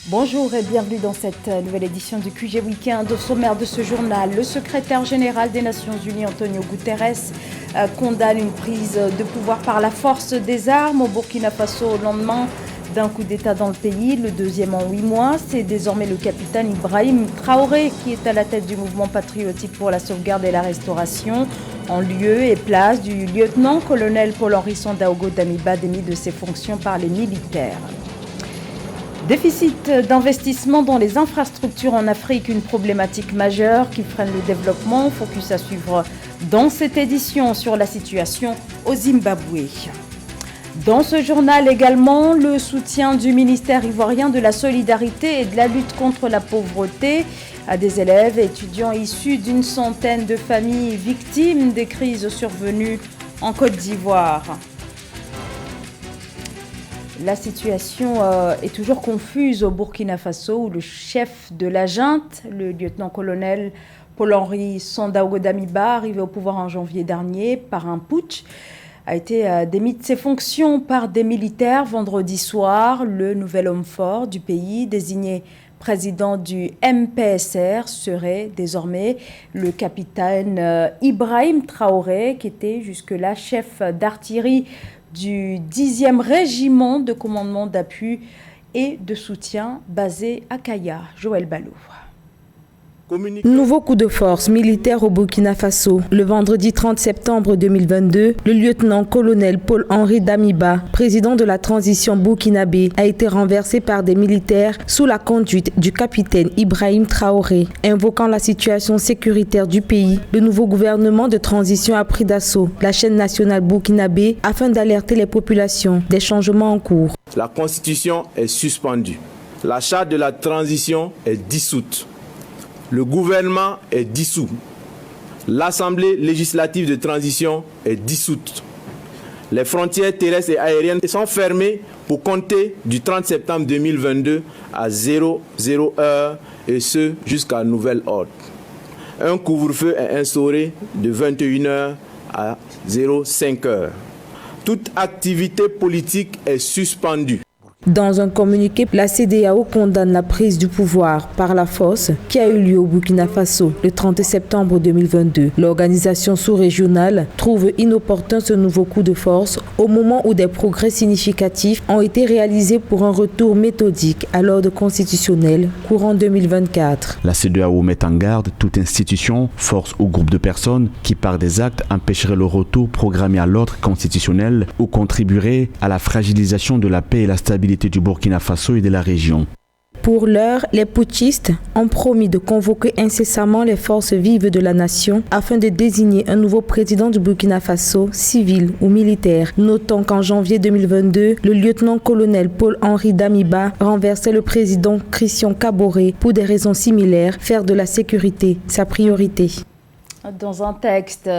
Bonjour et bienvenue dans cette nouvelle édition du QG Weekend. Au sommaire de ce journal, le secrétaire général des Nations Unies, Antonio Guterres, condamne une prise de pouvoir par la force des armes au Burkina Faso au lendemain d'un coup d'État dans le pays, le deuxième en 8 mois. C'est désormais le capitaine Ibrahim Traoré qui est à la tête du mouvement patriotique pour la sauvegarde et la restauration, en lieu et place du lieutenant-colonel Paul-Henri Sandaogo Damiba, démis de ses fonctions par les militaires. Déficit d'investissement dans les infrastructures en Afrique, une problématique majeure qui freine le développement. Focus à suivre dans cette édition sur la situation au Zimbabwe. Dans ce journal également, le soutien du ministère ivoirien de la solidarité et de la lutte contre la pauvreté à des élèves et étudiants issus d'une centaine de familles victimes des crises survenues en Côte d'Ivoire. La situation est toujours confuse au Burkina Faso où le chef de la junte, le lieutenant-colonel Paul-Henri Sandaogo Damiba, arrivé au pouvoir en janvier dernier par un putsch, a été démis de ses fonctions par des militaires vendredi soir. Le nouvel homme fort du pays, désigné président du MPSR, serait désormais le capitaine Ibrahim Traoré, qui était jusque-là chef d'artillerie du 10e régiment de commandement d'appui et de soutien basé à Kaya. Joël Balou. Nouveau coup de force militaire au Burkina Faso. Le vendredi 30 septembre 2022, le lieutenant-colonel Paul-Henri Damiba, président de la transition burkinabé, a été renversé par des militaires sous la conduite du capitaine Ibrahim Traoré. Invoquant la situation sécuritaire du pays, le nouveau gouvernement de transition a pris d'assaut la chaîne nationale burkinabé afin d'alerter les populations des changements en cours. La constitution est suspendue. La charte de la transition est dissoute. Le gouvernement est dissous. L'Assemblée législative de transition est dissoute. Les frontières terrestres et aériennes sont fermées pour compter du 30 septembre 2022 à 00 heure et ce jusqu'à nouvel ordre. Un couvre-feu est instauré de 21h à 05h. Toute activité politique est suspendue. Dans un communiqué, la CEDEAO condamne la prise du pouvoir par la force qui a eu lieu au Burkina Faso le 30 septembre 2022. L'organisation sous-régionale trouve inopportun ce nouveau coup de force au moment où des progrès significatifs ont été réalisés pour un retour méthodique à l'ordre constitutionnel courant 2024. La CEDEAO met en garde toute institution, force ou groupe de personnes qui par des actes empêcheraient le retour programmé à l'ordre constitutionnel ou contribueraient à la fragilisation de la paix et la stabilité du Burkina Faso et de la région. Pour l'heure, les putschistes ont promis de convoquer incessamment les forces vives de la nation afin de désigner un nouveau président du Burkina Faso, civil ou militaire. Notons qu'en janvier 2022, le lieutenant-colonel Paul-Henri Damiba renversait le président Christian Kaboré pour des raisons similaires, faire de la sécurité sa priorité. Dans un texte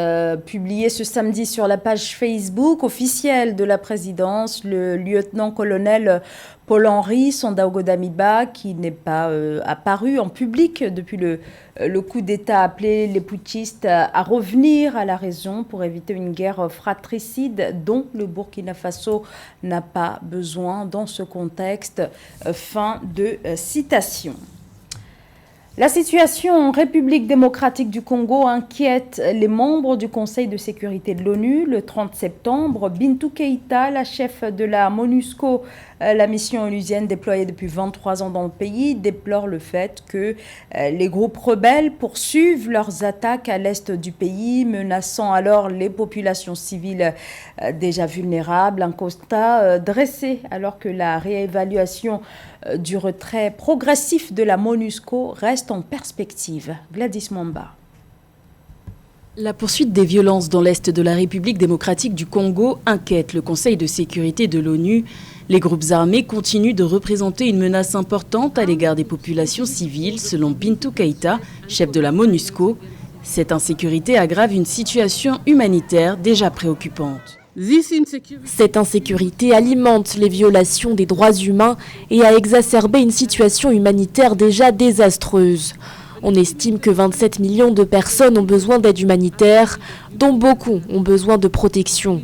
publié ce samedi sur la page Facebook officielle de la présidence, le lieutenant-colonel Paul-Henri Sandaogo Damiba, qui n'est pas apparu en public depuis le coup d'État, a appelé les putschistes à revenir à la raison pour éviter une guerre fratricide dont le Burkina Faso n'a pas besoin dans ce contexte. Fin de citation. La situation en République démocratique du Congo inquiète les membres du Conseil de sécurité de l'ONU. Le 30 septembre, Bintou Keïta, la chef de la MONUSCO, la mission onusienne déployée depuis 23 ans dans le pays, déplore le fait que les groupes rebelles poursuivent leurs attaques à l'est du pays, menaçant alors les populations civiles déjà vulnérables. Un constat dressé alors que la réévaluation du retrait progressif de la MONUSCO reste en perspective. Gladys Mwamba. La poursuite des violences dans l'est de la République démocratique du Congo inquiète le Conseil de sécurité de l'ONU. Les groupes armés continuent de représenter une menace importante à l'égard des populations civiles, selon Bintou Keïta, chef de la MONUSCO. Cette insécurité aggrave une situation humanitaire déjà préoccupante. Cette insécurité alimente les violations des droits humains et a exacerbé une situation humanitaire déjà désastreuse. On estime que 27 millions de personnes ont besoin d'aide humanitaire, dont beaucoup ont besoin de protection.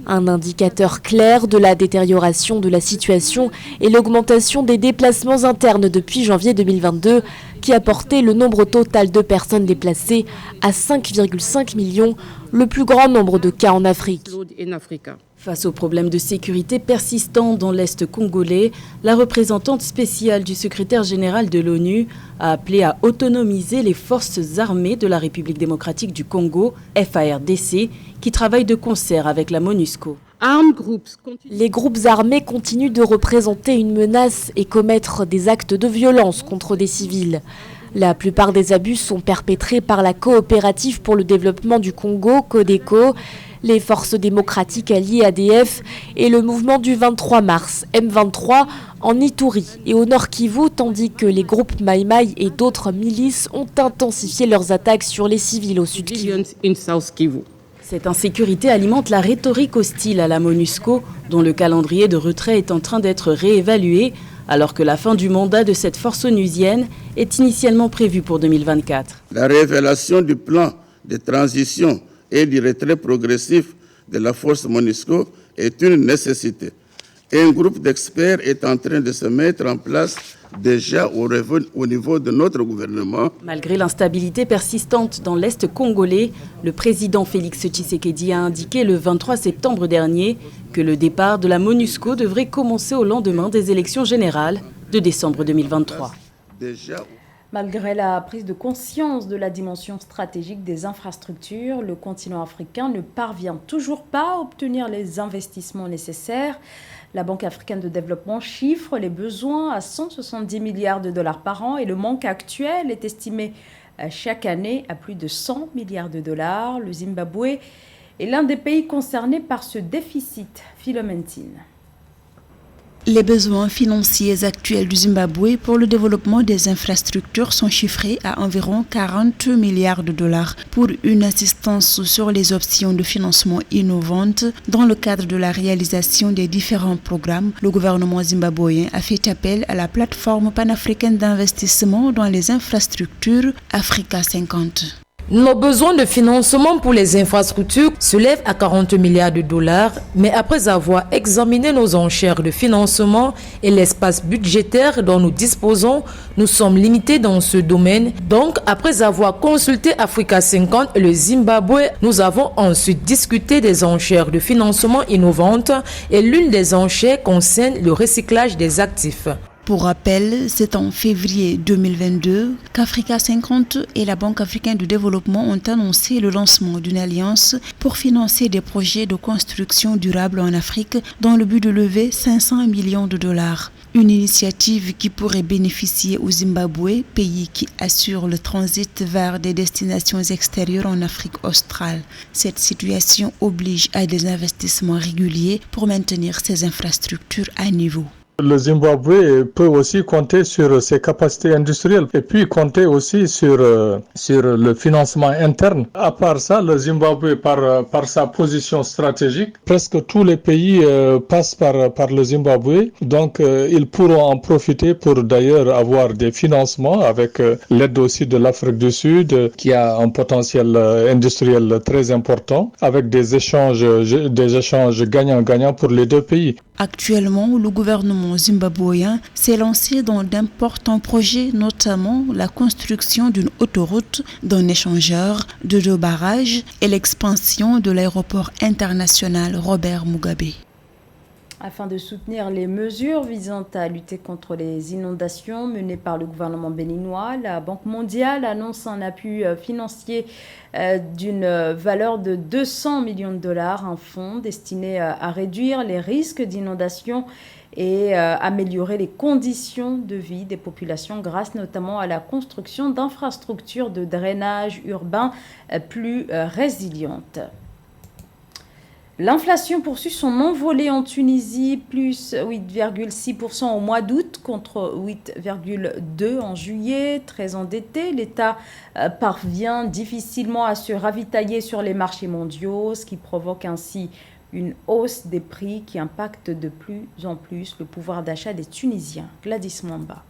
Un indicateur clair de la détérioration de la situation est l'augmentation des déplacements internes depuis janvier 2022, qui a porté le nombre total de personnes déplacées à 5,5 millions, le plus grand nombre de cas en Afrique. Face aux problèmes de sécurité persistants dans l'Est congolais, la représentante spéciale du secrétaire général de l'ONU a appelé à autonomiser les forces armées de la République démocratique du Congo, FARDC, qui travaillent de concert avec la MONUSCO. Les groupes armés continuent de représenter une menace et commettre des actes de violence contre des civils. La plupart des abus sont perpétrés par la coopérative pour le développement du Congo, Codeco, les forces démocratiques alliées ADF et le mouvement du 23 mars, M23, en Ituri et au Nord Kivu, tandis que les groupes Mai Mai et d'autres milices ont intensifié leurs attaques sur les civils au Sud Kivu. Cette insécurité alimente la rhétorique hostile à la MONUSCO, dont le calendrier de retrait est en train d'être réévalué, alors que la fin du mandat de cette force onusienne est initialement prévue pour 2024. La révélation du plan de transition et du retrait progressif de la force MONUSCO est une nécessité. Un groupe d'experts est en train de se mettre en place déjà au niveau de notre gouvernement. Malgré l'instabilité persistante dans l'Est congolais, le président Félix Tshisekedi a indiqué le 23 septembre dernier que le départ de la MONUSCO devrait commencer au lendemain des élections générales de décembre 2023. Malgré la prise de conscience de la dimension stratégique des infrastructures, le continent africain ne parvient toujours pas à obtenir les investissements nécessaires. La Banque africaine de développement chiffre les besoins à 170 milliards de dollars par an et le manque actuel est estimé chaque année à plus de 100 milliards de dollars. Le Zimbabwe est l'un des pays concernés par ce déficit. Philomentine. Les besoins financiers actuels du Zimbabwe pour le développement des infrastructures sont chiffrés à environ 40 milliards de dollars pour une assistance sur les options de financement innovantes. Dans le cadre de la réalisation des différents programmes, le gouvernement zimbabwéen a fait appel à la plateforme panafricaine d'investissement dans les infrastructures Africa 50. Nos besoins de financement pour les infrastructures s'élèvent à 40 milliards de dollars, mais après avoir examiné nos enchères de financement et l'espace budgétaire dont nous disposons, nous sommes limités dans ce domaine. Donc, après avoir consulté Africa 50 et le Zimbabwe, nous avons ensuite discuté des enchères de financement innovantes et l'une des enchères concerne le recyclage des actifs. Pour rappel, c'est en février 2022 qu'Africa 50 et la Banque africaine de développement ont annoncé le lancement d'une alliance pour financer des projets de construction durable en Afrique dans le but de lever 500 millions de dollars. Une initiative qui pourrait bénéficier au Zimbabwe, pays qui assure le transit vers des destinations extérieures en Afrique australe. Cette situation oblige à des investissements réguliers pour maintenir ces infrastructures à niveau. Le Zimbabwe peut aussi compter sur ses capacités industrielles et puis compter aussi sur le financement interne. À part ça, le Zimbabwe, par sa position stratégique, presque tous les pays passent par le Zimbabwe. Donc, ils pourront en profiter pour d'ailleurs avoir des financements avec l'aide aussi de l'Afrique du Sud qui a un potentiel industriel très important avec des échanges gagnant-gagnant pour les deux pays. Actuellement, le gouvernement zimbabwéen s'est lancé dans d'importants projets, notamment la construction d'une autoroute, d'un échangeur, de 2 barrages et l'expansion de l'aéroport international Robert Mugabe. Afin de soutenir les mesures visant à lutter contre les inondations menées par le gouvernement béninois, la Banque mondiale annonce un appui financier d'une valeur de 200 millions de dollars, un fonds destiné à réduire les risques d'inondation et améliorer les conditions de vie des populations grâce notamment à la construction d'infrastructures de drainage urbain plus résilientes. L'inflation poursuit son envolée en Tunisie, plus 8,6% au mois d'août contre 8,2% en juillet. Très endetté, l'État parvient difficilement à se ravitailler sur les marchés mondiaux, ce qui provoque ainsi une hausse des prix qui impacte de plus en plus le pouvoir d'achat des Tunisiens. Gladys Mwamba.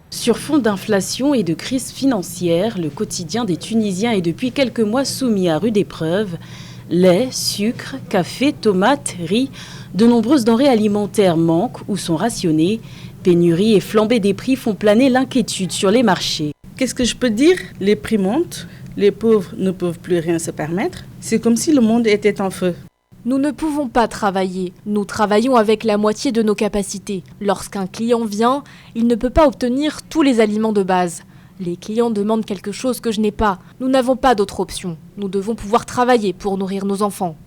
Sur fond d'inflation et de crise financière, le quotidien des Tunisiens est depuis quelques mois soumis à rude épreuve. Lait, sucre, café, tomates, riz, de nombreuses denrées alimentaires manquent ou sont rationnées. Pénurie et flambée des prix font planer l'inquiétude sur les marchés. Qu'est-ce que je peux dire? Les prix montent, les pauvres ne peuvent plus rien se permettre. C'est comme si le monde était en feu. Nous ne pouvons pas travailler. Nous travaillons avec la moitié de nos capacités. Lorsqu'un client vient, il ne peut pas obtenir tous les aliments de base. Les clients demandent quelque chose que je n'ai pas. Nous n'avons pas d'autre option. Nous devons pouvoir travailler pour nourrir nos enfants.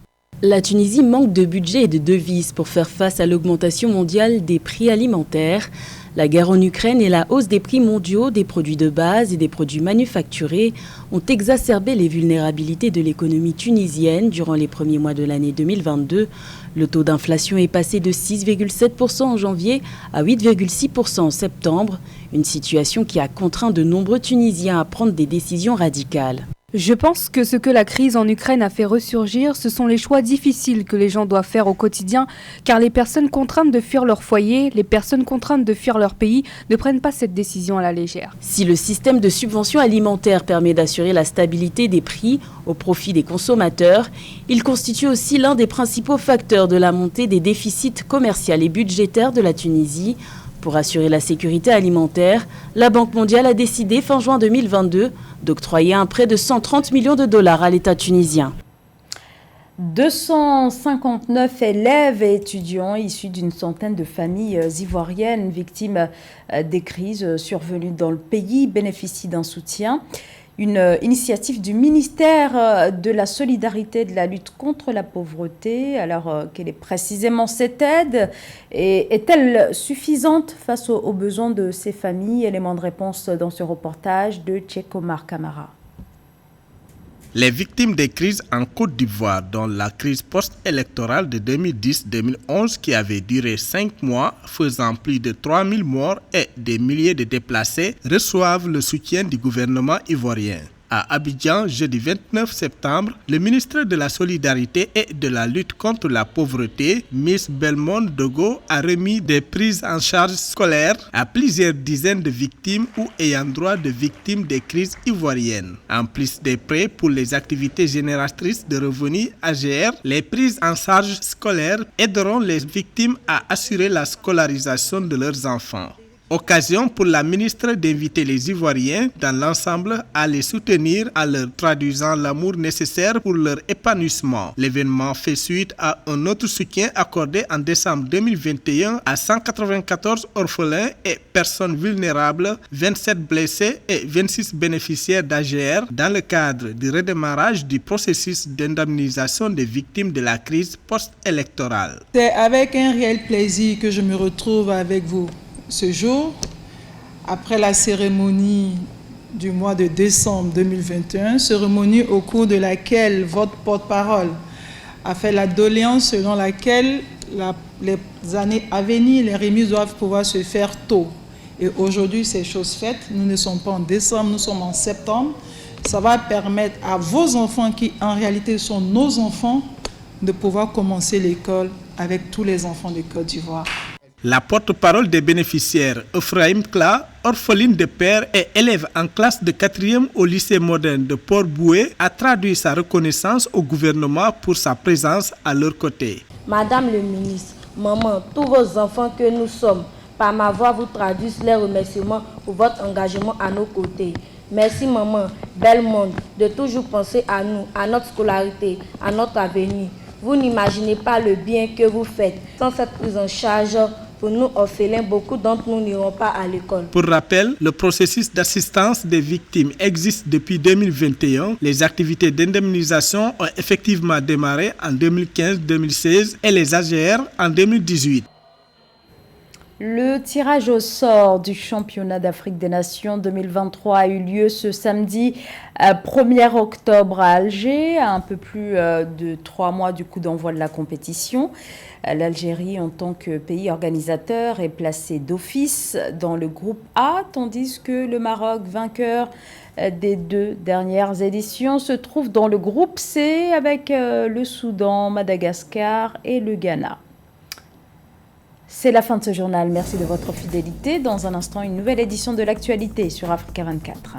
La Tunisie manque de budget et de devises pour faire face à l'augmentation mondiale des prix alimentaires. La guerre en Ukraine et la hausse des prix mondiaux des produits de base et des produits manufacturés ont exacerbé les vulnérabilités de l'économie tunisienne durant les premiers mois de l'année 2022. Le taux d'inflation est passé de 6,7% en janvier à 8,6% en septembre, une situation qui a contraint de nombreux Tunisiens à prendre des décisions radicales. Je pense que ce que la crise en Ukraine a fait ressurgir, ce sont les choix difficiles que les gens doivent faire au quotidien, car les personnes contraintes de fuir leur foyer, les personnes contraintes de fuir leur pays, ne prennent pas cette décision à la légère. Si le système de subvention alimentaire permet d'assurer la stabilité des prix au profit des consommateurs, il constitue aussi l'un des principaux facteurs de la montée des déficits commerciaux et budgétaires de la Tunisie. Pour assurer la sécurité alimentaire, la Banque mondiale a décidé fin juin 2022 d'octroyer un prêt de 130 millions de dollars à l'État tunisien. 259 élèves et étudiants issus d'une centaine de familles ivoiriennes victimes des crises survenues dans le pays bénéficient d'un soutien. Une initiative du ministère de la Solidarité et de la lutte contre la pauvreté. Alors, quelle est précisément cette aide et est-elle suffisante face aux besoins de ces familles? Élément de réponse dans ce reportage de Tchekomar Kamara. Les victimes des crises en Côte d'Ivoire, dont la crise post-électorale de 2010-2011 qui avait duré 5 mois, faisant plus de 3000 morts et des milliers de déplacés, reçoivent le soutien du gouvernement ivoirien. À Abidjan, jeudi 29 septembre, le ministre de la Solidarité et de la lutte contre la pauvreté, Miss Belmonde Dogo, a remis des prises en charge scolaires à plusieurs dizaines de victimes ou ayant droit de victimes des crises ivoiriennes. En plus des prêts pour les activités génératrices de revenus AGR, les prises en charge scolaires aideront les victimes à assurer la scolarisation de leurs enfants. Occasion pour la ministre d'inviter les Ivoiriens dans l'ensemble à les soutenir en leur traduisant l'amour nécessaire pour leur épanouissement. L'événement fait suite à un autre soutien accordé en décembre 2021 à 194 orphelins et personnes vulnérables, 27 blessés et 26 bénéficiaires d'AGR dans le cadre du redémarrage du processus d'indemnisation des victimes de la crise post-électorale. C'est avec un réel plaisir que je me retrouve avec vous ce jour, après la cérémonie du mois de décembre 2021, cérémonie au cours de laquelle votre porte-parole a fait la doléance selon laquelle les années à venir, les remises doivent pouvoir se faire tôt. Et aujourd'hui, c'est chose faite. Nous ne sommes pas en décembre, nous sommes en septembre. Ça va permettre à vos enfants, qui en réalité sont nos enfants, de pouvoir commencer l'école avec tous les enfants de Côte d'Ivoire. La porte-parole des bénéficiaires, Ephraim Kla, orpheline de père et élève en classe de 4e au lycée moderne de Port-Boué, a traduit sa reconnaissance au gouvernement pour sa présence à leur côté. Madame le ministre, maman, tous vos enfants que nous sommes, par ma voix vous traduisent les remerciements pour votre engagement à nos côtés. Merci maman, Belmonde, de toujours penser à nous, à notre scolarité, à notre avenir. Vous n'imaginez pas le bien que vous faites. Sans cette prise en charge, pour nous orphelins, beaucoup d'entre nous n'iront pas à l'école. Pour rappel, le processus d'assistance des victimes existe depuis 2021. Les activités d'indemnisation ont effectivement démarré en 2015-2016 et les AGR en 2018. Le tirage au sort du championnat d'Afrique des Nations 2023 a eu lieu ce samedi 1er octobre à Alger, à un peu plus de 3 mois du coup d'envoi de la compétition. L'Algérie, en tant que pays organisateur, est placée d'office dans le groupe A, tandis que le Maroc, vainqueur des 2 dernières éditions, se trouve dans le groupe C avec le Soudan, Madagascar et le Ghana. C'est la fin de ce journal. Merci de votre fidélité. Dans un instant, une nouvelle édition de l'actualité sur Africa 24.